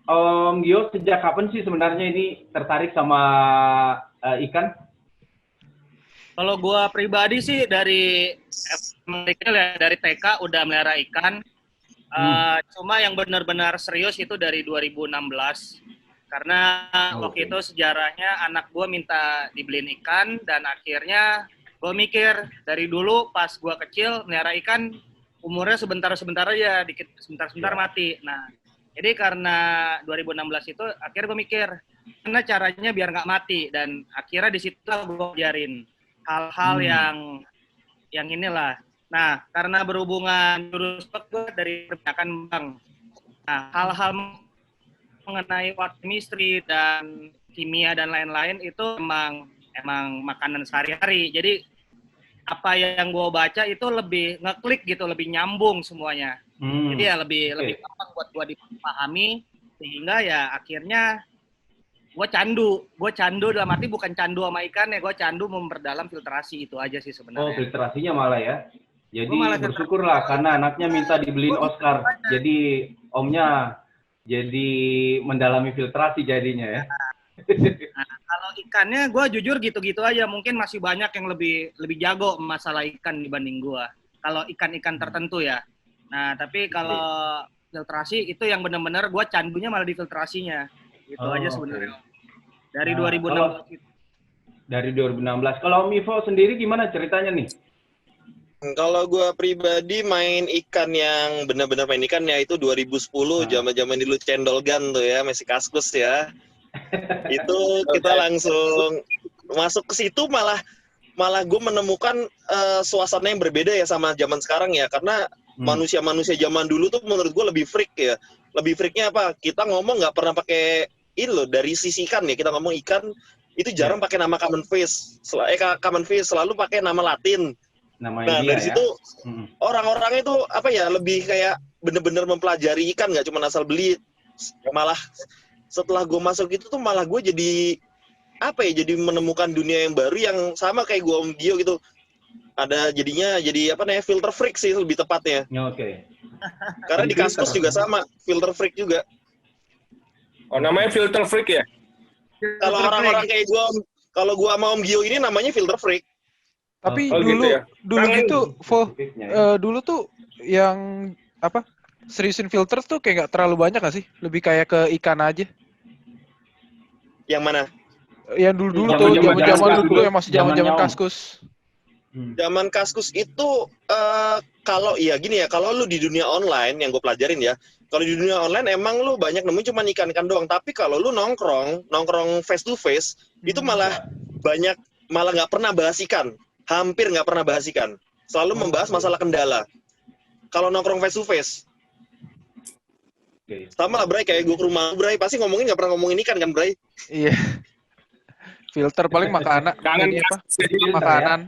Om Gio, sejak kapan sih sebenarnya ini tertarik sama ikan? Kalau gua pribadi sih dari dari TK udah melihara ikan. Cuma yang benar-benar serius itu dari 2016. Karena waktu itu Oke. sejarahnya anak gua minta dibeliin ikan dan akhirnya gua mikir dari dulu pas gua kecil melihara ikan umurnya sebentar-sebentar aja, dikit sebentar-sebentar Ya. mati. Nah, jadi karena 2016 itu akhirnya gue mikir gimana caranya biar nggak mati dan akhirnya di situ gue ajarin hal-hal Hmm. yang inilah. Nah, karena berhubungan jurus gue dari perpustakaan bank. Nah, hal-hal mengenai chemistry dan kimia dan lain-lain itu emang makanan sehari-hari. Jadi apa yang gue baca itu lebih ngeklik gitu, lebih nyambung semuanya. Jadi ya lebih Oke. gampang buat gue dipahami sehingga ya akhirnya gue candu dalam arti bukan candu sama ikan ya, gue candu memperdalam filtrasi itu aja sih Oh, sebenarnya. filtrasinya malah ya. Gue Jadi malah filtrasi. bersyukurlah karena anaknya minta dibeliin Oscar. Jadi omnya jadi mendalami filtrasi jadinya ya. Nah, kalau ikannya gue jujur gitu-gitu aja, mungkin masih banyak yang lebih lebih jago masalah ikan dibanding gue. Kalau ikan-ikan tertentu ya. Nah, tapi Oke. kalau filtrasi itu yang benar-benar gue candunya malah di filtrasinya. Itu aja Oh, oke. sebenarnya. Dari Nah, 2016 kalau itu. dari 2016, kalau Om Ivo sendiri gimana ceritanya nih? Kalau gue pribadi main ikan yang benar-benar main ikan ya itu 2010, Nah. zaman-zaman dulu cendol gun tuh ya, masih kaskus ya. Itu kita Oke. langsung masuk ke situ, malah malah gue menemukan suasana yang berbeda ya sama zaman sekarang ya, karena manusia-manusia zaman dulu tuh menurut gue lebih freak ya. Lebih freaknya apa? Kita ngomong nggak pernah pakai ini loh, dari sisi ikan ya, kita ngomong ikan itu jarang Ya, pakai nama common fish, common fish selalu pakai nama Latin. namanya Nah dia dari ya. situ orang-orang itu apa ya, lebih kayak bener-bener mempelajari ikan, nggak cuma asal beli. Malah setelah gue masuk itu tuh malah gue jadi apa ya, jadi menemukan dunia yang baru yang sama kayak gue Om Gio gitu. Ada jadinya jadi apa namanya, filter freak sih lebih tepatnya. Oke. Karena Jadi di filter. Kaskus juga sama, filter freak juga. Oh, namanya filter freak ya? Kalau orang-orang kayak gue, kalau gue sama Om Gio ini namanya filter freak. Tapi Oh, gitu ya. dulu Kangen. gitu, Spesifiknya ya. dulu tuh yang apa? Seriusin filter tuh kayak nggak terlalu banyak gak sih? Lebih kayak ke ikan aja. Yang mana? Yang dulu-dulu tuh, Zaman-zaman zaman-zaman Kaskus dulu yang masih zaman-zaman zamannya Om. Kaskus. Zaman Kaskus itu kalau ya gini ya, kalau lu di dunia online yang gue pelajarin ya, kalau di dunia online emang lu banyak nemuin cuma ikan-ikan doang. Tapi kalau lu nongkrong face to face, itu malah banyak, malah nggak pernah bahas ikan, hampir nggak pernah bahas ikan. Selalu membahas masalah kendala. Kalau nongkrong face to face, sama lah Bray, kayak gue ke rumah Bray, pasti ngomongin nggak pernah ngomongin ikan kan Bray? Iya. Filter paling makanan. Kangen Ini apa? Kaskus. Makanan.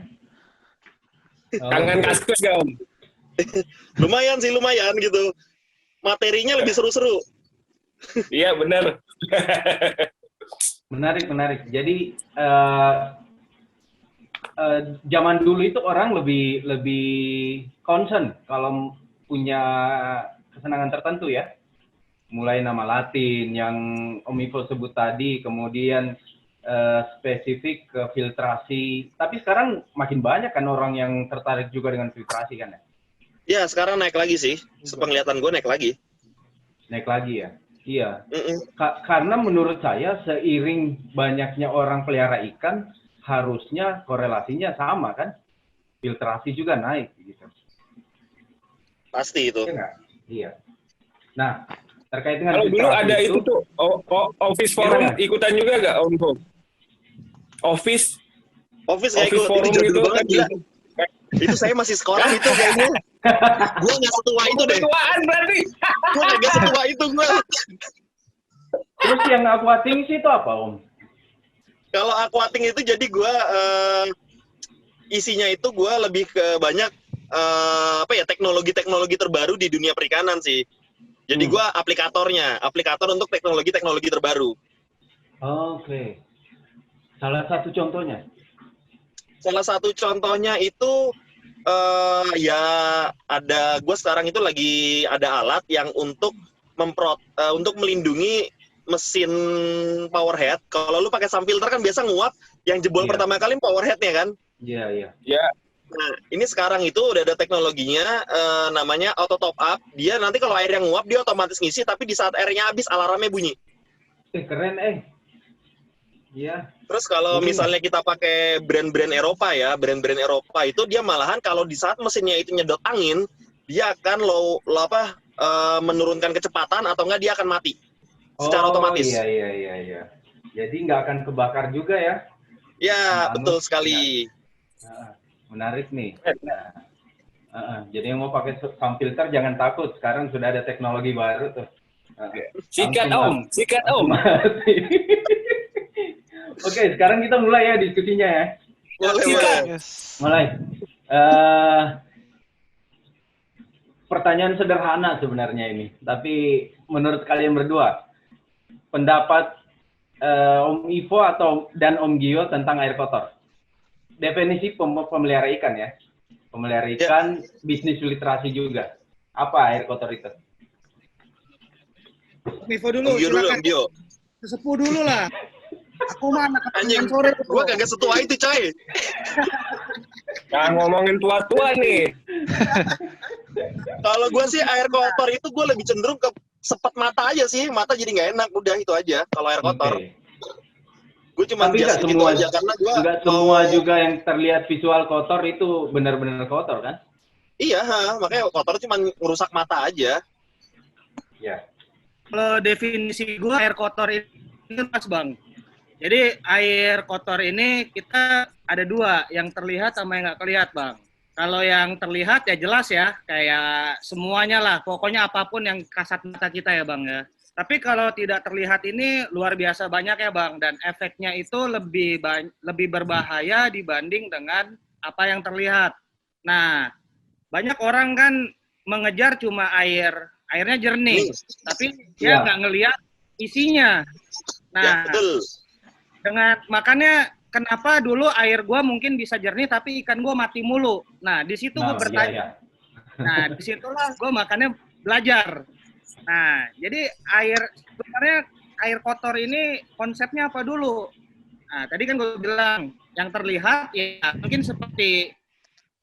Kangen Kaskus gak, Om? Lumayan sih, lumayan gitu. Materinya lebih seru-seru. Iya, bener. Menarik. Jadi zaman dulu itu orang lebih concern kalau punya kesenangan tertentu ya. Mulai nama Latin yang Om Ivo sebut tadi, kemudian spesifik ke filtrasi. Tapi sekarang makin banyak kan orang yang tertarik juga dengan filtrasi kan ya? Ya, sekarang naik lagi sih. Sepenglihatan gue naik lagi. Naik lagi ya? Iya. Karena menurut saya seiring banyaknya orang pelihara ikan, harusnya korelasinya sama kan? Filtrasi juga naik gitu. Pasti itu. Iya nggak? Iya. Nah, terkait dengan Kalau dulu ada itu tuh, Office Forum gimana? ikutan juga gak, Om? Office Kayak ikut, Forum itu jadul gitu. banget gila. Itu saya masih sekolah itu kayaknya. Gue nggak setua itu deh. Ketuaan berarti. Gue nggak setua itu gue. Terus yang aquating sih itu apa Om? Kalau aquating itu jadi gue isinya itu gue lebih ke banyak apa ya, teknologi terbaru di dunia perikanan sih. Jadi gue aplikator untuk teknologi terbaru. Oke. Salah satu contohnya? Salah satu contohnya itu ya ada, gue sekarang itu lagi ada alat yang untuk untuk melindungi mesin power head. Kalau lu pakai sump filter kan biasa nguap, yang jebol Iya. pertama kali power head-nya kan. Iya. Ya, Nah, ini sekarang itu udah ada teknologinya namanya auto top up. Dia nanti kalau air yang nguap dia otomatis ngisi, tapi di saat airnya habis alarmnya bunyi. Keren Iya. Terus kalau Jadi, misalnya kita pakai brand-brand Eropa ya, brand-brand Eropa itu dia malahan kalau di saat mesinnya itu nyedot angin, dia akan menurunkan kecepatan atau enggak dia akan mati secara otomatis. Iya. Jadi nggak akan kebakar juga ya? Ya, Angus, betul sekali. Nah, menarik nih. Jadi yang mau pakai pump filter jangan takut. Sekarang sudah ada teknologi baru tuh. sikat Langsung om. mati. Oke, sekarang kita mulai ya diskusinya ya. Boleh. Yes. Mulai. Pertanyaan sederhana sebenarnya ini, tapi menurut kalian berdua, pendapat Om Ivo dan Om Gio tentang air kotor. Definisi pemelihara ikan ya. Pemelihara ikan, bisnis literasi juga. Apa air kotor itu? Vivo dulu, Om Gio dulu, silakan. Om Gio. Sesepuh dulu lah. Aku mah anak Anjing, ketinggalan sore. gua kagak setua itu, coy. Jangan ngomongin tua-tua nih. Kalau gua sih air kotor itu gua lebih cenderung ke sepet mata aja sih. Mata jadi nggak enak, udah itu aja kalau air kotor. Oke. Gue cuma Tapi nggak just gitu semua, aja karena gua nggak semua juga yang terlihat visual kotor itu benar-benar kotor kan? Iya, makanya kotor cuma ngerusak mata aja. Ya. Kalau definisi gue air kotor ini mas bang. Jadi air kotor ini kita ada dua, yang terlihat sama yang nggak terlihat bang. Kalau yang terlihat ya jelas ya, kayak semuanya lah, pokoknya apapun yang kasat mata kita ya bang ya. Tapi kalau tidak terlihat ini luar biasa banyak ya bang, dan efeknya itu lebih berbahaya dibanding dengan apa yang terlihat. Nah, banyak orang kan mengejar cuma airnya jernih, tapi dia nggak ngelihat isinya. Nah, Ya, betul. makanya kenapa dulu air gua mungkin bisa jernih tapi ikan gua mati mulu. Nah, di situ gua bertanya. Iya. Nah, disitulah gua makanya belajar. Nah, jadi sebenarnya air kotor ini konsepnya apa dulu? Nah, tadi kan gue bilang yang terlihat ya mungkin seperti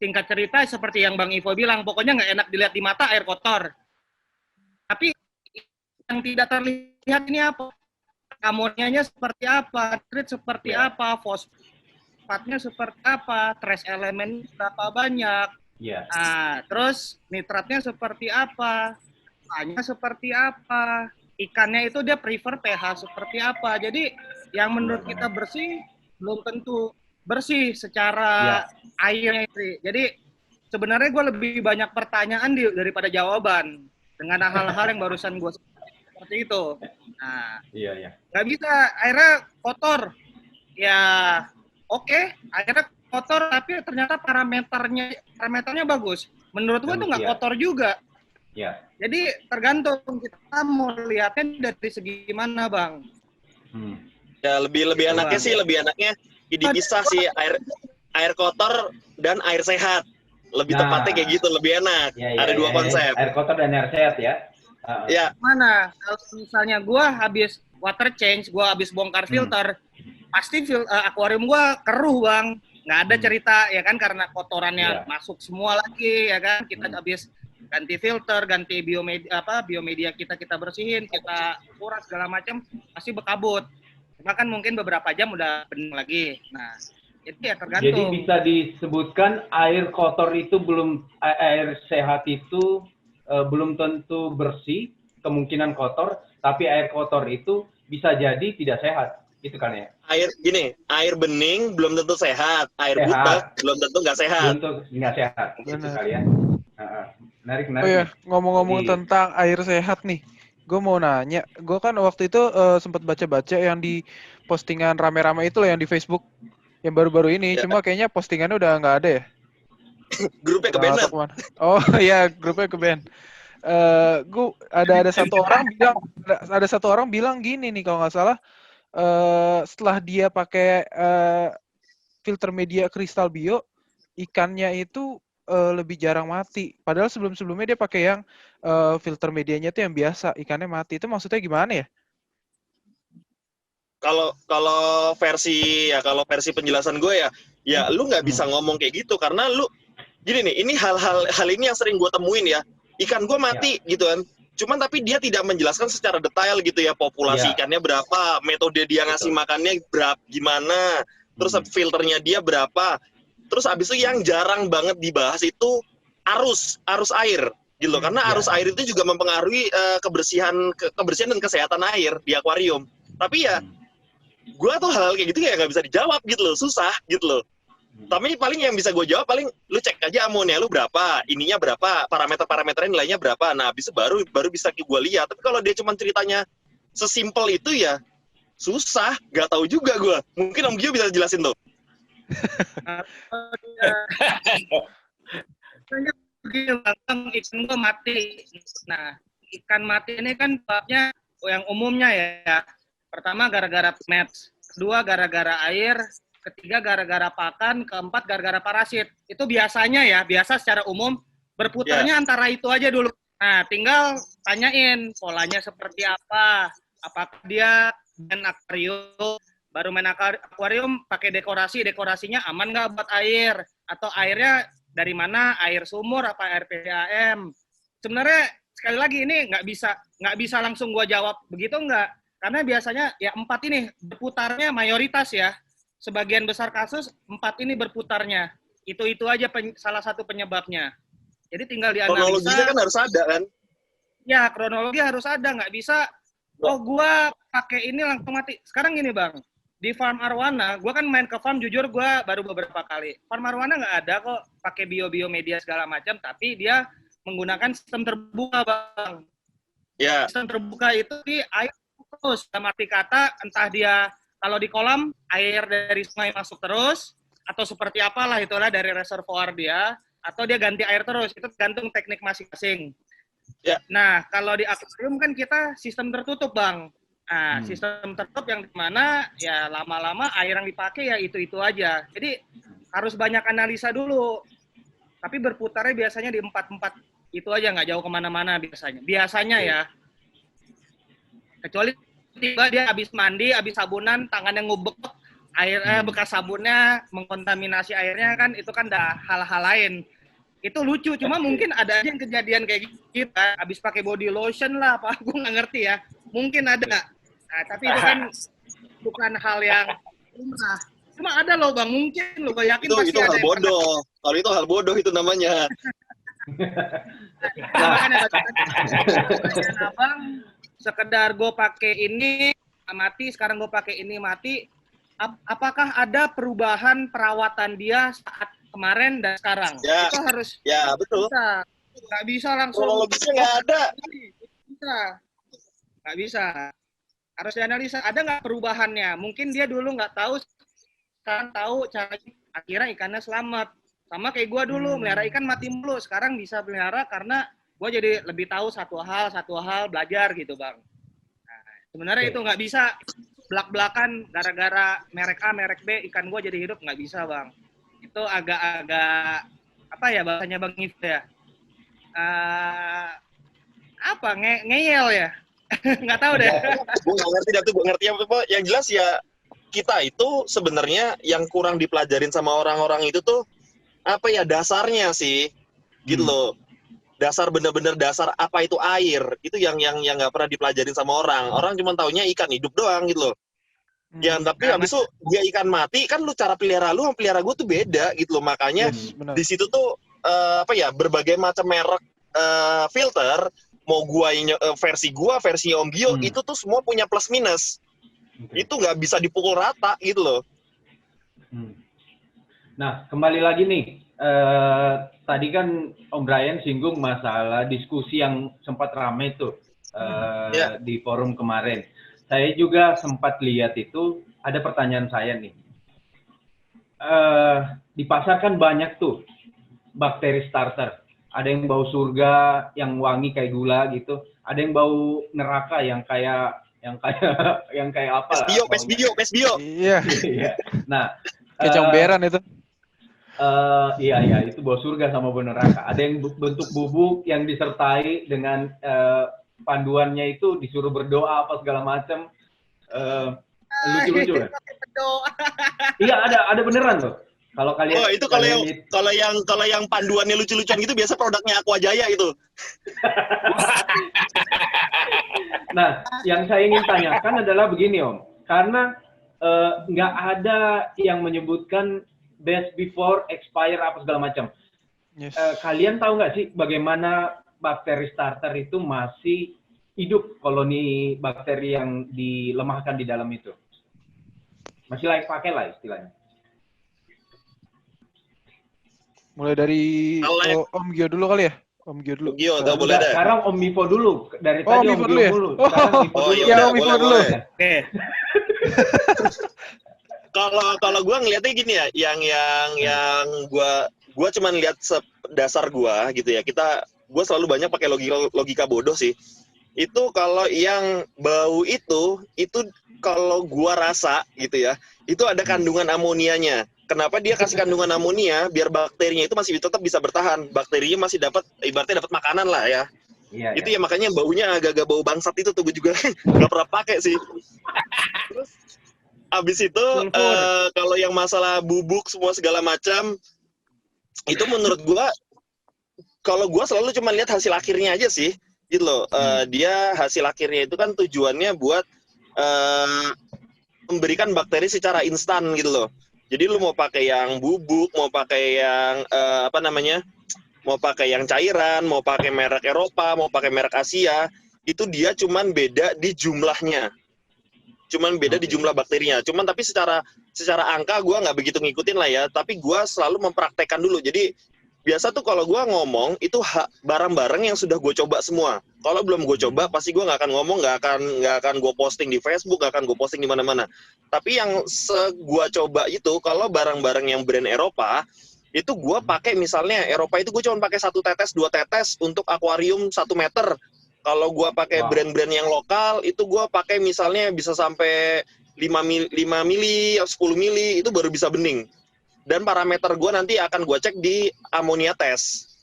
singkat cerita seperti yang Bang Ivo bilang, pokoknya nggak enak dilihat di mata air kotor. Tapi yang tidak terlihat ini apa? Amonianya seperti apa? Nitrit seperti apa? Fosfatnya seperti apa? Trace elemen berapa banyak? Iya. Nah, terus nitratnya seperti apa? pH-nya seperti apa? Ikannya itu dia prefer pH seperti apa? Jadi yang menurut kita bersih belum tentu bersih secara airnya. Jadi sebenarnya gue lebih banyak pertanyaan daripada jawaban dengan hal-hal yang barusan gue seperti itu. Nah, iya. Nggak bisa airnya kotor. Ya, oke, airnya kotor tapi ternyata parameternya bagus. Menurut gue itu nggak kotor juga. Ya. Jadi tergantung kita mau lihatnya dari segi mana, Bang. Ya lebih enaknya sih, dipisah sih air kotor dan air sehat. Lebih tepatnya kayak gitu, lebih enak. Ada dua konsep. Air kotor dan air sehat ya. Ya. Mana? Kalau misalnya gua habis water change, gua habis bongkar filter, pasti akuarium gua keruh, Bang. Nggak ada cerita ya kan karena kotorannya masuk semua lagi ya kan. Kita habis ganti filter, ganti biomedia kita bersihin, kita kuras segala macam, pasti bekabut. Bahkan mungkin beberapa jam udah bening lagi. Nah, itu ya tergantung. Jadi bisa disebutkan air kotor itu air sehat itu belum tentu bersih, kemungkinan kotor, tapi air kotor itu bisa jadi tidak sehat. Itu kan ya? Air bening belum tentu sehat, air butek belum tentu nggak sehat. Belum tentu nggak sehat, itu kali ya. Menarik. Oh ya, ngomong-ngomong tentang air sehat nih, gue mau nanya, gue kan waktu itu sempat baca-baca yang di postingan rame-rame itu loh yang di Facebook, yang baru-baru ini, cuma kayaknya postingannya udah nggak ada ya. Grupnya ke band. Oh iya, grupnya ke band. Ada satu orang bilang gini nih kalau nggak salah, setelah dia pakai filter media kristal bio, ikannya itu lebih jarang mati. Padahal sebelum-sebelumnya dia pakai yang filter medianya tuh yang biasa, ikannya mati. Itu maksudnya gimana ya? Kalau versi penjelasan gue ya lu nggak bisa ngomong kayak gitu karena lu gini nih, ini hal ini yang sering gue temuin ya. Ikan gue mati gitu kan. Cuman tapi dia tidak menjelaskan secara detail gitu ya, populasi ikannya berapa, metode dia ngasih makannya berapa, gimana, terus filternya dia berapa. Terus abis itu yang jarang banget dibahas itu arus air gitu loh. Karena arus air itu juga mempengaruhi kebersihan dan kesehatan air di akuarium. Tapi ya gue tuh hal kayak gitu ya nggak bisa dijawab gitu loh, susah gitu loh. Tapi paling yang bisa gue jawab paling lu cek aja amonia lu berapa, ininya berapa, parameternya nilainya berapa. Nah, habis itu baru bisa gue lihat. Tapi kalau dia cuma ceritanya sesimpel itu ya susah, nggak tahu juga gue. Mungkin Om Gio bisa jelasin tuh. Ikan gue mati. Nah, ikan mati ini kan sebabnya yang umumnya ya. Pertama gara-gara match, kedua gara-gara air, ketiga gara-gara pakan, keempat gara-gara parasit. Itu biasanya ya, biasa secara umum berputarnya antara itu aja dulu. Nah, tinggal tanyain polanya seperti apa. Apakah dia main akuarium, baru main akuarium pakai dekorasinya aman nggak buat air? Atau airnya dari mana? Air sumur apa air PDAM? Sebenarnya sekali lagi ini nggak bisa langsung gua jawab begitu nggak. Karena biasanya ya 4 ini berputarnya mayoritas ya. Sebagian besar kasus 4 ini berputarnya. Itu aja salah satu penyebabnya. Jadi tinggal dianalisa. Kronologinya kan harus ada kan? Ya, kronologi harus ada. Nggak bisa, gua pakai ini langsung mati. Sekarang gini Bang, di Farm Arwana, gua kan main ke farm, jujur gua baru beberapa kali. Farm Arwana nggak ada kok pakai bio media segala macam, tapi dia menggunakan sistem terbuka Bang. Ya. Sistem terbuka itu di air terus. Dalam arti kata, entah dia kalau di kolam air dari sungai masuk terus atau seperti apalah itulah dari reservoir dia, atau dia ganti air terus, itu tergantung teknik masing-masing. Ya. Nah, kalau di akuarium kan kita sistem tertutup Bang. Nah, sistem tertutup yang dimana ya lama-lama air yang dipakai ya itu aja. Jadi harus banyak analisa dulu. Tapi berputarnya biasanya di 4 itu aja, nggak jauh kemana-mana biasanya. Biasanya ya. Kecuali tiba dia habis mandi, habis sabunan, tangannya ngubek, airnya bekas sabunnya mengkontaminasi airnya kan, itu kan dah hal-hal lain. Itu lucu, cuma mungkin ada aja yang kejadian kayak gitu, habis pakai body lotion lah, apa, gue nggak ngerti ya. Mungkin ada. Nah, tapi itu kan bukan hal yang lumrah. Cuma ada loh Bang, mungkin loh, gue yakin pasti itu ada hal bodoh. Kalau itu hal bodoh itu namanya. Abang, sekedar gue pakai ini mati, sekarang gue pakai ini mati. Apakah ada perubahan perawatan dia saat kemarin dan sekarang? Ya. Itu harus. Ya betul. Nggak bisa langsung. Kronologisnya nggak ada. Nggak bisa. Harus dianalisa. Ada nggak perubahannya? Mungkin dia dulu nggak tahu, sekarang tahu cara akhirnya ikannya selamat. Sama kayak gue dulu melihara ikan mati mulu. Sekarang bisa pelihara karena gue jadi lebih tahu satu hal belajar gitu Bang. Nah, sebenarnya itu nggak bisa belak-belakan gara-gara merek A merek B ikan gue jadi hidup, nggak bisa Bang. Itu agak apa ya bahasanya Bang If ya, ngeyel ya. Nggak tahu deh. Gue nggak ngerti dah tuh, gue ngerti apa. Yang jelas ya kita itu sebenarnya yang kurang dipelajarin sama orang-orang itu tuh apa ya, dasarnya sih gitu loh. Dasar bener-bener dasar apa itu air itu yang nggak pernah dipelajarin sama orang. Orang cuma taunya ikan hidup doang gitu loh. Ya tapi habis itu dia ikan mati kan, lu cara pelihara lu sama pelihara gue tuh beda gitu loh. Makanya di situ tuh berbagai macam merek filter, mau versi Om Gio itu tuh semua punya plus minus. Itu nggak bisa dipukul rata gitu loh. Nah, kembali lagi nih, tadi kan Om Brian singgung masalah diskusi yang sempat ramai tuh di forum kemarin. Saya juga sempat lihat itu, ada pertanyaan saya nih. Di pasar kan banyak tuh bakteri starter. Ada yang bau surga, yang wangi kayak gula gitu. Ada yang bau neraka yang kayak apa? Pes bio. Iya. Nah, kayak comberan itu. Iya, itu bau surga sama bau neraka. Ada yang bentuk bubuk yang disertai dengan panduannya itu disuruh berdoa apa segala macam. Lucu-lucu kan? Iya, ada beneran loh. Kalau kalian Oh, itu kalau yang panduannya lucu-lucuan gitu biasa produknya Aqua Jaya itu. Nah, yang saya ingin tanyakan adalah begini Om, karena nggak ada yang menyebutkan best before expire apa segala macam. Yes. Kalian tahu nggak sih bagaimana bakteri starter itu masih hidup, koloni bakteri yang dilemahkan di dalam itu? Masih layak pakai lah istilahnya. Mulai dari Om Gio dulu kali ya? Om Gio dulu. Gio, nggak boleh deh. Sekarang Om Mipo dulu. Dari tadi Om Om Mipo Gio dulu ya? dulu. Sekarang Mipo dulu. iya, Ya, Om Mipo dulu. boleh. Oke. Kalau gue ngeliatnya gini ya, yang gue cuman lihat dasar gue gitu ya. Gue selalu banyak pakai logika bodoh sih. Itu kalau yang bau itu kalau gue rasa gitu ya, itu ada kandungan amonianya. Kenapa dia kasih kandungan amonia? Biar bakterinya itu masih tetap bisa bertahan. Bakterinya masih ibaratnya dapat makanan lah ya. Iya, Itu ya makanya baunya agak-agak bau bangsat itu tuh, gue juga nggak pernah pakai sih. Terus abis itu kalau yang masalah bubuk semua segala macam, itu menurut gue, kalau gue selalu cuma lihat hasil akhirnya aja sih, gitu loh. Dia hasil akhirnya itu kan tujuannya buat memberikan bakteri secara instan gitu loh. Jadi lu mau pakai yang bubuk, mau pakai yang mau pakai yang cairan, mau pakai merek Eropa, mau pakai merek Asia, itu dia cuman beda di jumlahnya. Cuman beda di jumlah bakterinya. Cuman tapi secara angka gue nggak begitu ngikutin lah ya. Tapi gue selalu mempraktekkan dulu. Jadi biasa tuh kalau gue ngomong itu barang-barang yang sudah gue coba semua. Kalau belum gue coba pasti gue nggak akan ngomong, nggak akan gue posting di Facebook, nggak akan gue posting di mana-mana. Tapi yang gue coba itu kalau barang-barang yang brand Eropa itu gue pakai, misalnya Eropa itu gue cuma pakai 1 tetes 2 tetes untuk akuarium 1 meter. Kalau gue pakai brand-brand yang lokal itu gue pakai misalnya bisa sampai 5 mili, 10 mili itu baru bisa bening. Dan parameter gue nanti akan gue cek di amonia test.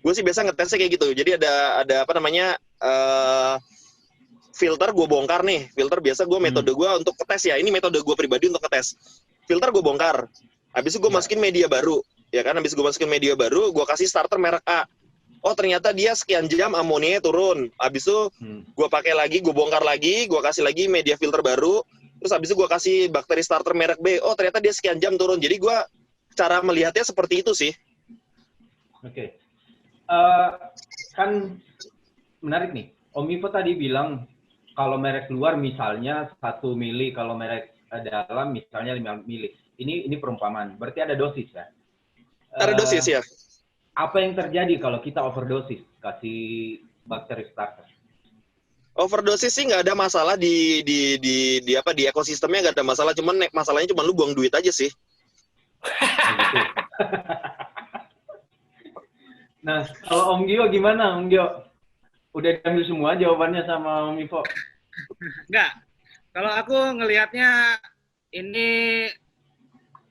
Gue sih biasa ngetesnya kayak gitu. Jadi ada filter gue bongkar nih. Filter biasa gue metode gue untuk ngetes ya. Ini metode gue pribadi untuk ngetes. Filter gue bongkar. Habis itu gue masukin media baru. Ya kan, habis gue masukin media baru, gue kasih starter merek A. Oh ternyata dia sekian jam amonianya turun. Habis itu gue pakai lagi, gue bongkar lagi, gue kasih lagi media filter baru. Terus habis itu gue kasih bakteri starter merek B. Oh ternyata dia sekian jam turun. Jadi gue cara melihatnya seperti itu sih. Oke. Kan menarik nih. Om Mipo tadi bilang kalau merek luar misalnya 1 mili, kalau merek dalam misalnya 5 mili. Ini perumpamaan. Berarti ada dosis ya? Ada dosis ya. Apa yang terjadi kalau kita overdosis kasih bakteri starter? Overdosis sih nggak ada masalah di ekosistemnya, nggak ada masalah, cuman masalahnya cuma lu buang duit aja sih. Nah, kalau Om Gio gimana, Om Gio? Udah diambil semua jawabannya sama Om Mipo? Enggak. Kalau aku ngelihatnya ini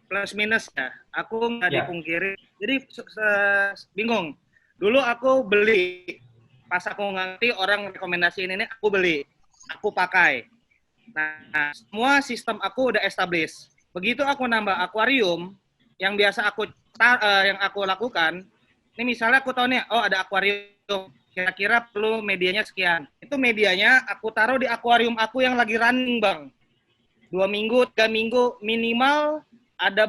plus minus ya. Aku nggak dipungkiri. Jadi bingung. Dulu aku beli. Pas aku ngerti orang rekomendasiin ini, aku beli. Aku pakai. Nah, semua sistem aku udah established. Begitu aku nambah akuarium, yang biasa yang aku lakukan, ini misalnya aku tahu nih, oh ada akuarium, kira-kira perlu medianya sekian. Itu medianya aku taruh di akuarium aku yang lagi running, Bang. 2 minggu, 3 minggu, minimal ada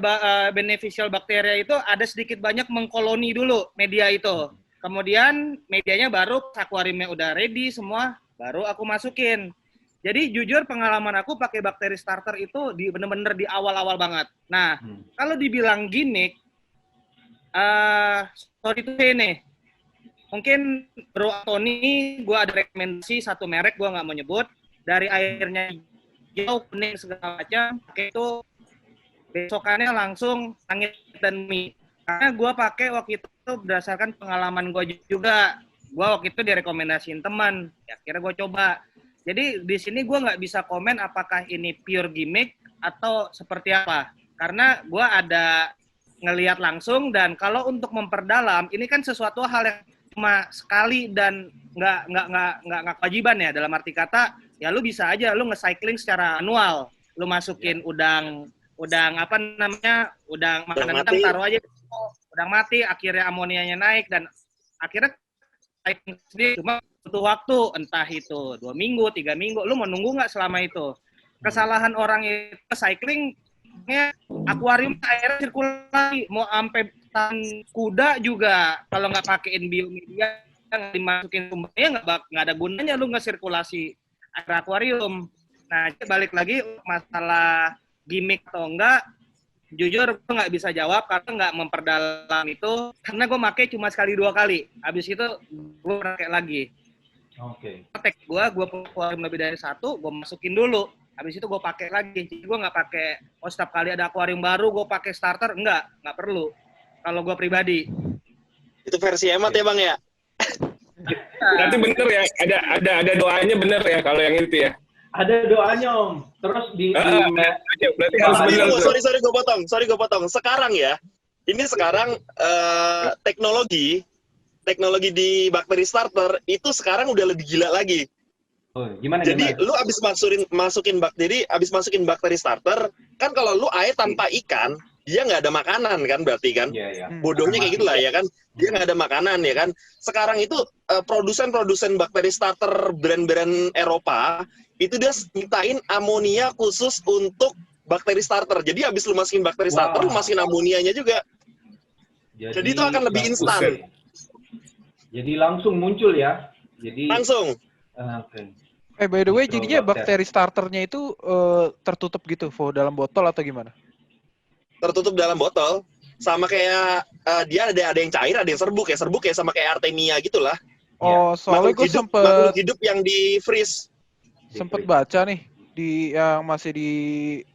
beneficial bakteria itu ada sedikit banyak mengkoloni dulu media itu. Kemudian medianya baru akuariumnya udah ready semua, baru aku masukin. Jadi jujur pengalaman aku pakai bakteri starter itu bener-bener di awal-awal banget. Nah, kalau dibilang gimmick, sorry to say nih, mungkin Bro Tony, gue ada rekomendasi satu merek, gue nggak mau nyebut, dari airnya jauh kuning segala macam, pakai itu besokannya langsung langit dan mie. Karena gue pakai waktu itu berdasarkan pengalaman gue juga. Gue waktu itu direkomendasiin teman, ya akhirnya gue coba. Jadi di sini gue nggak bisa komen apakah ini pure gimmick atau seperti apa. Karena gue ada ngelihat langsung. Dan kalau untuk memperdalam, ini kan sesuatu hal yang cuma sekali dan nggak kewajiban ya, dalam arti kata ya lu bisa aja lu nge-cycling secara anual, lu masukin udang apa namanya, udang makanan udang, taruh aja udang mati, akhirnya amonianya naik dan akhirnya sendiri. Cuma butuh waktu, entah itu 2 minggu, 3 minggu, lu mau nunggu nggak selama itu. Kesalahan orang itu cyclingnya, akuarium airnya sirkulasi, mau sampai tan kuda juga kalau nggak pakein biomedia yang dimasukin sumbernya nggak ada gunanya lu nggak sirkulasi air akuarium. Nah, balik lagi masalah gimmick atau enggak, jujur gue nggak bisa jawab karena nggak memperdalam itu, karena gue pakai cuma sekali 2 kali, habis itu gue pakai lagi. Oke. Praktek gue akuarium lebih dari 1, gue masukin dulu, habis itu gue pakai lagi. Jadi gue nggak pakai setiap kali ada akuarium baru gue pakai starter, nggak perlu. Kalau gue pribadi. Itu versi hemat ya Bang ya? Berarti bener ya, ada doanya bener ya kalau yang itu ya. Ada doanya Om. Terus Berarti harus bener. Sorry gue potong. Sekarang ya, ini sekarang teknologi di bakteri starter itu sekarang udah lebih gila lagi. Oh, gimana? Jadi lu abis masukin bakteri starter, kan kalau lu air tanpa ikan, dia nggak ada makanan kan berarti kan? Iya. Bodohnya kayak gitulah ya kan? Dia nggak ada makanan ya kan? Sekarang itu produsen bakteri starter brand-brand Eropa itu dia mintain amonia khusus untuk bakteri starter. Jadi abis lu masukin bakteri starter, lu masukin amonianya juga. Jadi itu akan lebih instan. Jadi langsung muncul ya? Langsung. Oke. By the way, jadinya bakteri starternya itu tertutup gitu, dalam botol atau gimana? Tertutup dalam botol. Sama kayak dia ada yang cair, ada yang serbuk ya sama kayak Artemia gitulah. Oh, soalnya gue makhluk hidup yang di freeze. Sempet baca nih yang masih di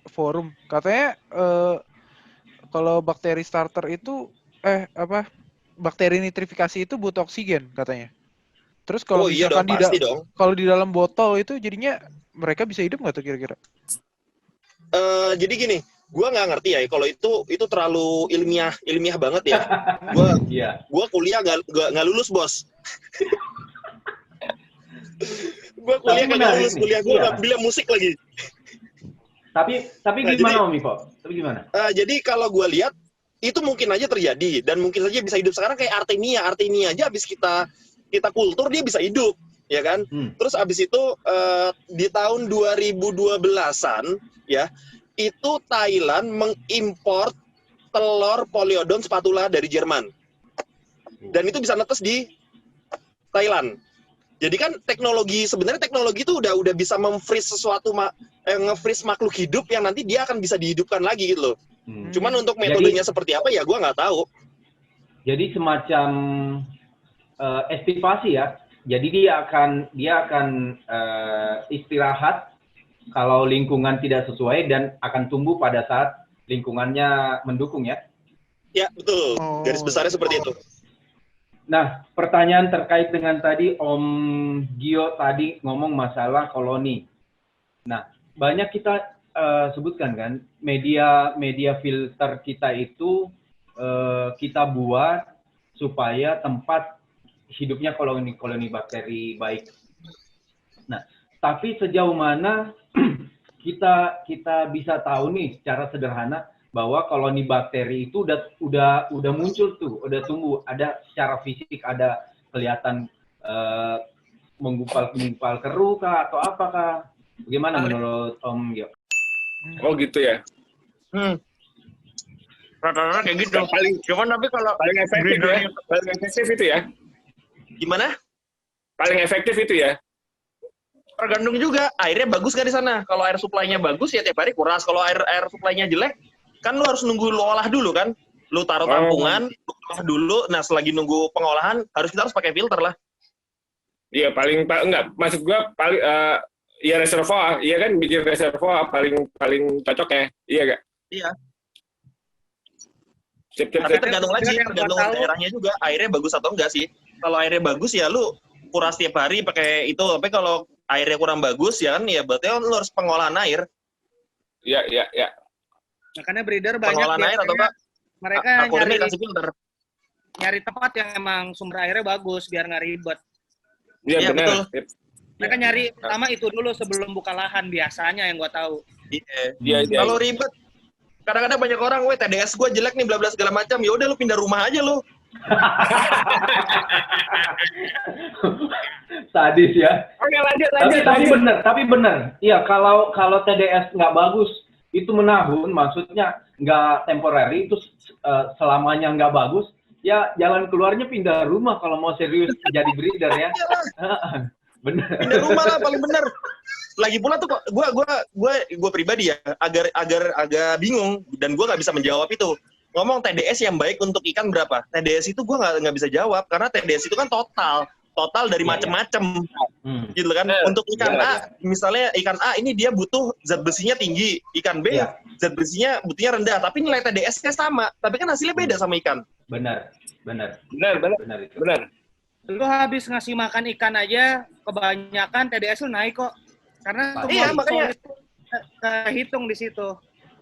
forum, katanya kalau bakteri starter itu bakteri nitrifikasi itu butuh oksigen katanya. Terus kalau misalkan kalau di dalam botol itu jadinya mereka bisa hidup nggak tuh kira-kira? Jadi gini, gue nggak ngerti ya kalau itu terlalu ilmiah banget ya. Gue kuliah nggak lulus bos. Gue kuliah nggak lulus, kuliah gue ngambil musik lagi. Tapi gimana Om Ivo? Tapi gimana? Jadi kalau gue lihat itu mungkin aja terjadi dan mungkin saja bisa hidup. Sekarang kayak Artemia aja habis kita kultur dia bisa hidup, ya kan? Terus abis itu di tahun 2012-an ya, itu Thailand mengimpor telur Poliodon spatula dari Jerman. Dan itu bisa netes di Thailand. Jadi kan sebenarnya teknologi itu udah bisa memfreeze nge-freeze makhluk hidup yang nanti dia akan bisa dihidupkan lagi gitu loh. Cuman untuk metodenya seperti apa ya gua nggak tahu. Jadi semacam estivasi ya. Jadi dia akan istirahat kalau lingkungan tidak sesuai dan akan tumbuh pada saat lingkungannya mendukung ya. Ya, betul. Garis besarnya seperti itu. Nah, pertanyaan terkait dengan tadi Om Gio tadi ngomong masalah koloni. Nah, banyak kita sebutkan kan, media filter kita itu kita buat supaya tempat hidupnya koloni bakteri baik. Nah, tapi sejauh mana kita bisa tahu nih secara sederhana bahwa koloni bakteri itu udah muncul tuh, udah tumbuh, ada secara fisik, ada kelihatan menggumpal keruh kah atau apakah? Bagaimana menurut Om Gio? Oh gitu ya. Rata-rata kayak gitu. Cuman tapi kalau paling efektif itu ya. Gimana? Paling efektif itu ya. Tergantung juga airnya bagus nggak di sana. Kalau air supply-nya bagus ya tiap hari kuras. Kalau air supply-nya jelek, kan lu harus nunggu lu olah dulu kan. Lu taruh tampungan, lu olah dulu. Nah selagi nunggu pengolahan, kita harus pakai filter lah. Iya enggak. Maksud gua paling ya reservoir, iya kan bikin reservoir paling cocok ya, iya gak? Iya. Tapi tergantung daerahnya juga, airnya bagus atau enggak sih. Kalau airnya bagus ya lu kuras tiap hari pakai itu, tapi kalau airnya kurang bagus ya kan, ya berarti lu harus pengolahan air. Iya. Makanya breeder banyak pengolahan air atau enggak mereka akurnya kasih filter. nyari tempat yang emang sumber airnya bagus biar nggak ribet. Iya, benar. betul. Mereka nyari pertama itu dulu sebelum buka lahan biasanya yang gua tahu. Iya. Iya. Kalau ribet, kadang-kadang banyak orang, weh TDS gue jelek nih, bla bla segala macam. Ya udah lu pindah rumah aja lu. Sadis ya. Oke, lanjut. Tapi benar. Iya, kalau TDS nggak bagus, itu menahun, maksudnya nggak temporary, itu selamanya nggak bagus, ya jalan keluarnya pindah rumah kalau mau serius jadi breeder ya. Benar. Pindah rumah lah paling bener. Lagi pula tuh gue pribadi ya agak bingung dan gue nggak bisa menjawab itu. Ngomong TDS yang baik untuk ikan berapa? TDS itu gue nggak bisa jawab karena TDS itu kan total dari macam-macam, gitu kan. Untuk ikan A, misalnya ikan A ini dia butuh zat besinya tinggi, ikan B zat besinya butuhnya rendah, tapi nilai TDS-nya sama, tapi kan hasilnya beda sama ikan. Benar. Itu. Benar. Lu habis ngasih makan ikan aja, kebanyakan TDS lu naik kok. Karena Iya, makanya kehitung di situ.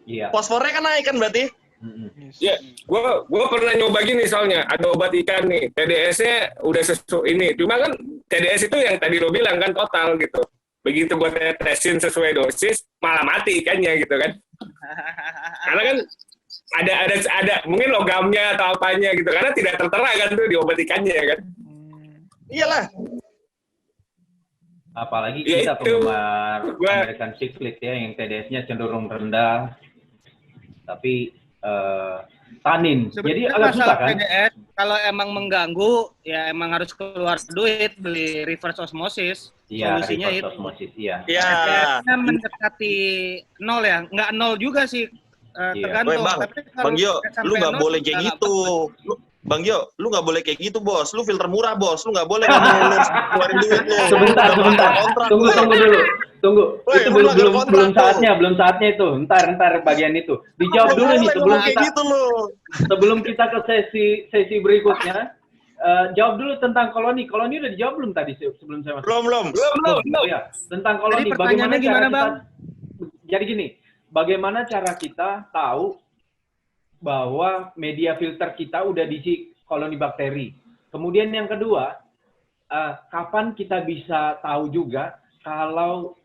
Iya. Fosfornya kan naik kan berarti. Ya, gua pernah nyoba gini soalnya, ada obat ikan nih, TDS-nya udah sesuai ini. Cuma kan TDS itu yang tadi lo bilang kan total gitu. Begitu buat tesin sesuai dosis, malah mati ikannya gitu kan. Karena kan ada mungkin logamnya atau apanya gitu. Karena tidak tertera kan tuh di obat ikannya kan. Iyalah. Apalagi Ya kita itu, penggemar American Cichlid ya, yang TDS-nya cenderung rendah, tapi tanin. Jadi agak susah kan? TDS, kalau emang mengganggu, ya emang harus keluar duit beli reverse osmosis. Iya, solusinya reverse itu. osmosis, iya. Iya. TDS-nya mendekati 0 ya, nggak 0 juga sih, tergantung. Bang, Tapi kalau Bang Gio, sampai lu nggak 0, boleh kayak nggak gitu. Bang Gio, lu nggak boleh kayak gitu, bos. Lu filter murah, bos. Lu nggak boleh keluarin duit lu. Sebentar. Tunggu dulu. Tunggu. Woy, Itu lu lagi belum kontrak saatnya itu. Ntar bagian itu. Dijawab dulu nih sebelum kita ke sesi berikutnya. Jawab dulu tentang koloni. Koloni udah dijawab belum tadi sebelum saya masuk? Belum. Ya, tentang koloni. Jadi pertanyaannya gimana, Bang? Jadi gini, bagaimana cara kita tahu bahwa media filter kita udah diisi koloni bakteri? Kemudian yang kedua, kapan kita bisa tahu juga kalau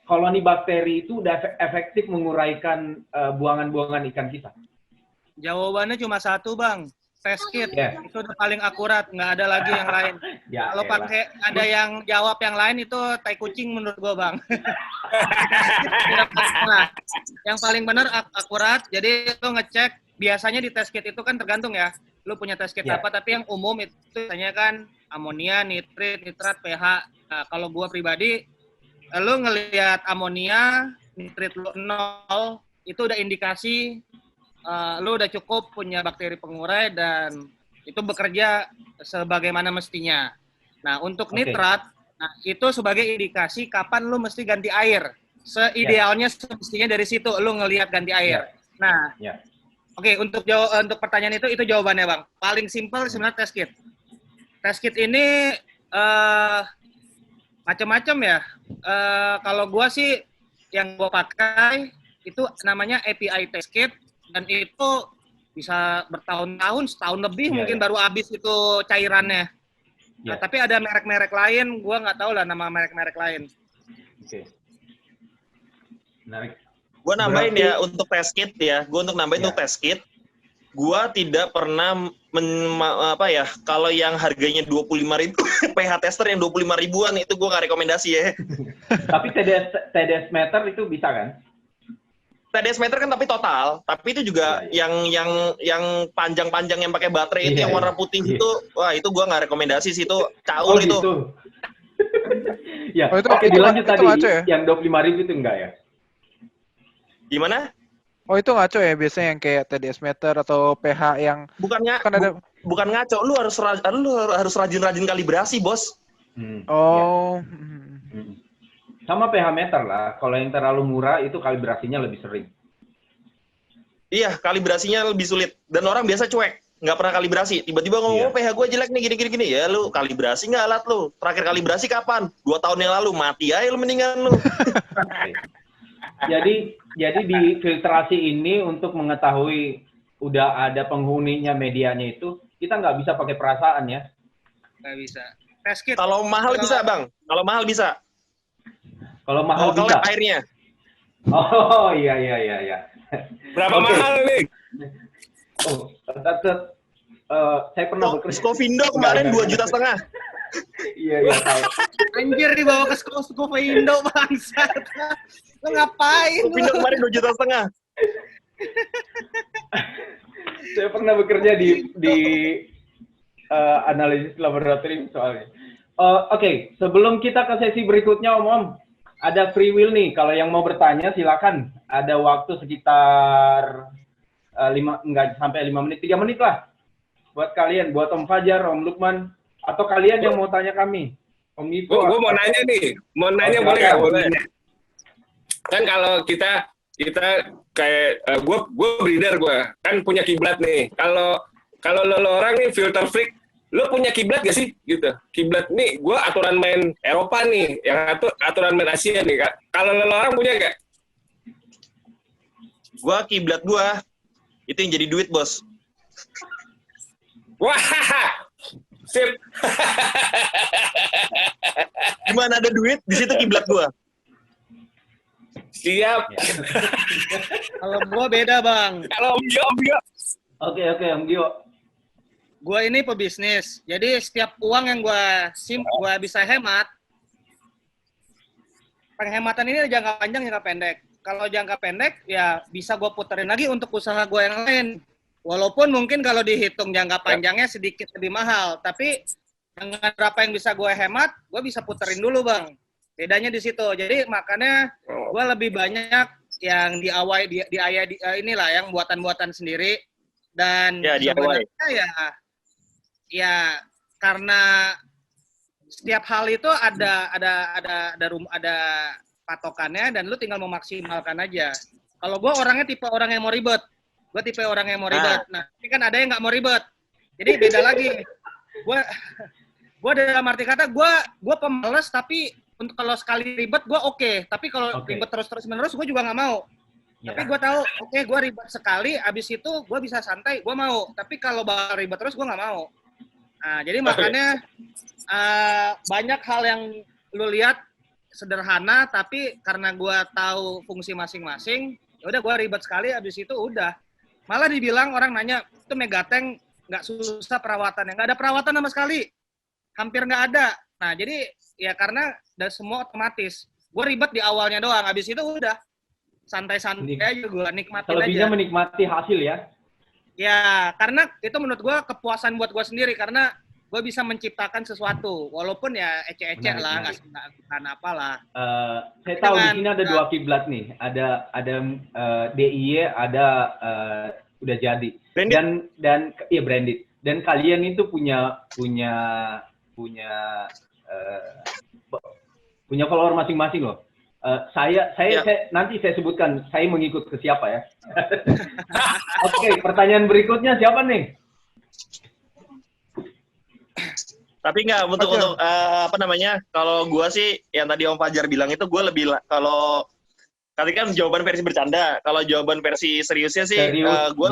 koloni bakteri itu udah efektif menguraikan buangan-buangan ikan kita? Jawabannya cuma satu, Bang. Test kit. Yeah. Itu udah paling akurat, nggak ada lagi yang lain. Ya, kalau pakai ada yang jawab yang lain itu tai kucing menurut gua, Bang. Nah, yang paling benar akurat. Jadi lu ngecek, biasanya di test kit itu kan tergantung ya. Lu punya test kit apa, tapi yang umum itu biasanya kan amonia, nitrit, nitrat, pH. Nah, kalau gua pribadi, lu ngelihat amonia, nitrit lu 0, itu udah indikasi lu udah cukup punya bakteri pengurai dan itu bekerja sebagaimana mestinya. Nah, untuk nitrat, nah itu sebagai indikasi kapan lu mesti ganti air. Seidealnya semestinya dari situ lu ngelihat ganti air. Nah, oke, untuk pertanyaan itu jawabannya, Bang. Paling simpel sebenarnya test kit. Test kit ini macam-macam ya. Kalau gua sih yang gua pakai itu namanya API test kit. Dan itu bisa bertahun-tahun, setahun lebih mungkin baru habis itu cairannya. Nah, tapi ada merek-merek lain, gua nggak tahu lah nama merek-merek lain. Oke. Menarik. Gua nambahin ya untuk test kit ya. Gua untuk nambahin untuk test kit. Gua tidak pernah kalau yang harganya 25.000 pH tester yang 25 ribuan itu gua nggak rekomendasi ya. Tapi TDS meter itu bisa kan? TDS meter kan tapi total, tapi itu juga yang panjang-panjang yang pakai baterai itu yang warna putih itu, wah itu gua nggak rekomendasi sih, itu caur itu. Gitu. Ya, oke dilanjut tadi yang 25.000 itu enggak ya? Gimana? Oh itu ngaco ya biasanya yang kayak TDS meter atau pH yang bukan ngaco, lu harus rajin-rajin kalibrasi, Bos. Sama pH meter lah, kalau yang terlalu murah itu kalibrasinya lebih sering. Iya, kalibrasinya lebih sulit. Dan orang biasa cuek, nggak pernah kalibrasi. Tiba-tiba ngomong, pH gue jelek nih, gini-gini. Ya lu kalibrasi nggak alat lu? Terakhir kalibrasi kapan? 2 tahun yang lalu, mati aja lu mendingan lu. Jadi di filtrasi ini untuk mengetahui udah ada penghuninya medianya itu, kita nggak bisa pakai perasaan ya. Nggak bisa. Test kit. Kalau mahal bisa, Bang. Kalau mahal bisa. Kalau mahal Kalau bisa. kelep airnya. Oh iya. Berapa mahal nih? Oh, saya pernah bekerja. Skovindo kemarin 2,5 juta. Iya tahu. Anjir dibawa ke Skovindo bangsat. Lo ngapain? Skovindo kemarin 2,5 juta. Saya pernah bekerja di analisis laboratorium soalnya. Oke, sebelum kita ke sesi berikutnya, Om, ada free will nih. Kalau yang mau bertanya, silakan. Ada waktu sekitar 5 menit, 3 menit lah. Buat kalian, buat Om Fajar, Om Lukman, atau kalian yang mau tanya kami. Om Ivo. Gue mau nanya nih, boleh nggak? Boleh. Kan kalau kita kayak gue breeder, gue kan punya kiblat nih. Kalau lo orang nih filter freak, lo punya kiblat gak sih gitu? Kiblat nih, gue aturan main Eropa nih, yang aturan main Asia nih kak. Kalau lo orang punya gak? Gua kiblat gua itu yang jadi duit, Bos. Wah, sip. Gimana ada duit, di situ kiblat gua. Siap. Kalau gua beda, Bang. Kalau Om Gio. Oke, Om Gio. Gua ini pebisnis. Jadi setiap uang yang gua bisa hemat, penghematan ini jangka panjang, jangka pendek. Kalau jangka pendek, ya bisa gue puterin lagi untuk usaha gue yang lain. Walaupun mungkin kalau dihitung jangka panjangnya sedikit lebih mahal, tapi dengan berapa yang bisa gue hemat, gue bisa puterin dulu, Bang. Bedanya di situ. Jadi makanya gue lebih banyak yang inilah yang buatan-buatan sendiri. Dan ya, sebenarnya ya karena setiap hal itu ada patokannya dan lu tinggal memaksimalkan aja. Kalau gue orangnya tipe orang yang mau ribet. Nah, ini kan ada yang nggak mau ribet. Jadi beda lagi. Gue dalam arti kata gue pemalas, tapi untuk kalau sekali ribet gue oke. Tapi kalau ribet terus menerus gue juga nggak mau. Yeah. Tapi gue tahu gue ribet sekali, abis itu gue bisa santai, gue mau. Tapi kalau bakal ribet terus gue nggak mau. Nah, jadi makanya banyak hal yang lu lihat sederhana, tapi karena gue tahu fungsi masing-masing, ya udah gue ribet sekali, abis itu udah. Malah dibilang orang nanya, itu Megatank nggak susah perawatannya. Nggak ada perawatan sama sekali. Hampir nggak ada. Nah, jadi ya karena udah semua otomatis. Gue ribet di awalnya doang, abis itu udah. Santai-santai aja gue, nikmatin Selebihnya aja. menikmati hasil ya? Ya, karena itu menurut gue kepuasan buat gue sendiri, karena gue bisa menciptakan sesuatu, walaupun ya ecek-ecek lah, nggak apalah. Saya tahu di sini ada 2 kiblat nih, ada DIY, ada udah jadi, branded. dan iya branded. Dan kalian itu punya follower masing-masing loh. Saya nanti saya sebutkan saya mengikut ke siapa ya. Oke, pertanyaan berikutnya siapa nih? Tapi nggak untuk apa namanya, kalau gue sih yang tadi Om Fajar bilang itu gue lebih kalau tadi kan jawaban versi bercanda, kalau jawaban versi seriusnya sih gue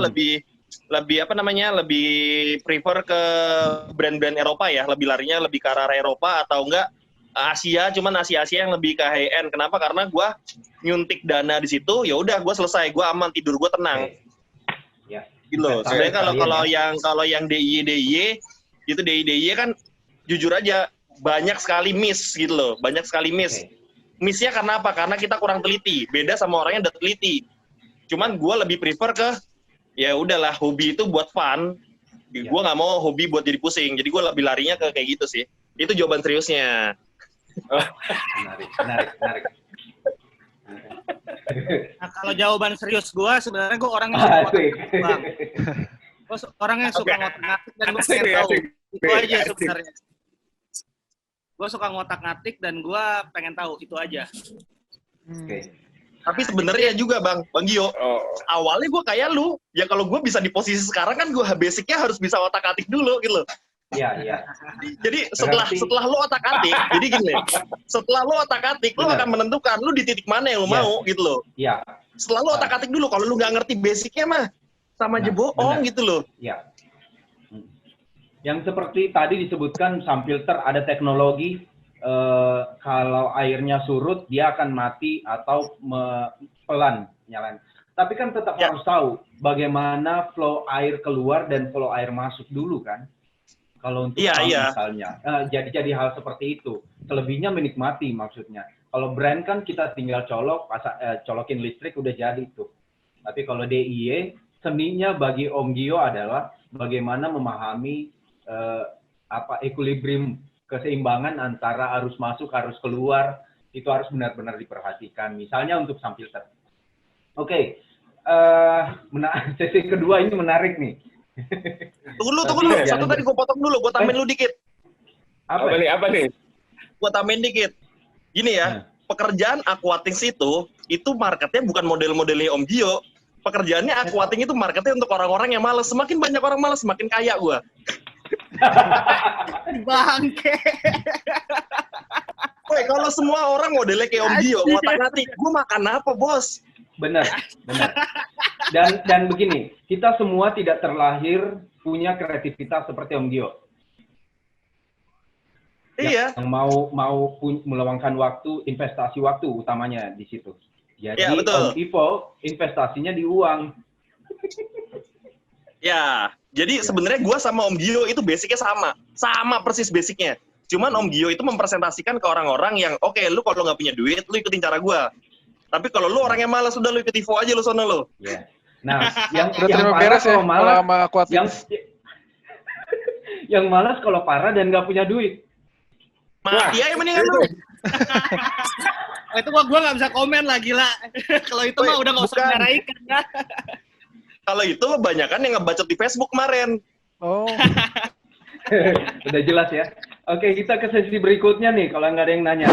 lebih apa namanya, lebih prefer ke brand-brand Eropa ya, lebih larinya lebih ke arah Eropa atau enggak Asia, cuman Asia yang lebih ke high end. Kenapa? Karena gue nyuntik dana di situ, ya udah gue selesai, gue aman, tidur gue tenang. Ya. Gitu. Sebenarnya kalau yang DIY itu DIY kan jujur aja banyak sekali miss gitu loh, banyak sekali miss. Missnya karena apa? Karena kita kurang teliti. Beda sama orang yang udah teliti. Cuman gue lebih prefer ke ya udahlah, hobi itu buat fun. Gue nggak mau hobi buat jadi pusing. Jadi gue lebih larinya ke kayak gitu sih. Itu jawaban seriusnya. Menarik. Nah, kalau jawaban serius gue, sebenarnya gue orang yang suka ngotak-ngatik, Bang. Gue orang yang suka ngotak-ngatik dan gue pengen tahu. Itu aja sebenarnya. Gue suka ngotak-ngatik dan gue pengen tahu, itu aja. Tapi sebenarnya juga Bang Gio, awalnya gue kayak lu, ya kalau gue bisa di posisi sekarang kan gue basicnya harus bisa otak-atik dulu gitu loh. Iya. Jadi setelah lu otak-atik, jadi gini, setelah lu otak-atik, lu akan menentukan lu di titik mana yang lu mau gitu loh. Iya. Setelah lu otak-atik dulu, kalau lu nggak ngerti basicnya mah, sama aja Nah, bohong benar. gitu loh. Ya. Yang seperti tadi disebutkan Samfilter ada teknologi kalau airnya surut dia akan mati atau pelan nyalain. Tapi kan tetap Ya. harus tahu bagaimana flow air keluar dan flow air masuk dulu kan. Kalau untuk Iya, pump iya. misalnya, jadi hal seperti itu. Selebihnya menikmati maksudnya. Kalau brand kan kita tinggal colokin listrik udah jadi tuh. Tapi kalau DIY, seninya bagi Om Gio adalah bagaimana memahami equilibrium, keseimbangan antara arus masuk, arus keluar, itu harus benar-benar diperhatikan. Misalnya untuk Samfilter. Oke, sesi kedua ini menarik nih. Tunggu dulu. Satu tadi gue potong dulu, gue tambahin lu dikit. Apa nih? Gue tambahin dikit. Gini ya, pekerjaan aquating itu marketnya bukan model-modelnya Om Gio. Pekerjaannya aquating itu marketnya untuk orang-orang yang malas. Semakin banyak orang malas, semakin kaya gue. Bangke. Woi, kalau semua orang modelnya kayak Om Gio, ngotak-ngatik, gue makan apa, bos? Benar. Dan begini, kita semua tidak terlahir punya kreativitas seperti Om Gio. Iya. Yang mau meluangkan waktu, investasi waktu utamanya di situ. Jadi Ya, betul. Om Ivo investasinya di uang. Ya, jadi sebenarnya gue sama Om Gio itu basicnya sama persis basicnya. Cuman Om Gio itu mempresentasikan ke orang-orang yang, oke, lu kalau nggak punya duit, lu ikutin cara gue. Tapi kalau lu orang yang malas, udah lu ikut Ivo aja lu sono lu. Yeah. Nah, yang terima parah beres ya kalau malas, sama aquatic. yang malas kalau parah dan nggak punya duit. Mati aja mendingan lu. Itu gua nggak bisa komen lah, gila. Kalau itu mah udah nggak usah bukan. merah ikan ya. Kalau itu kebanyakan yang ngebacot di Facebook kemarin. Oh. Udah jelas ya. Oke, kita ke sesi berikutnya nih kalau nggak ada yang nanya.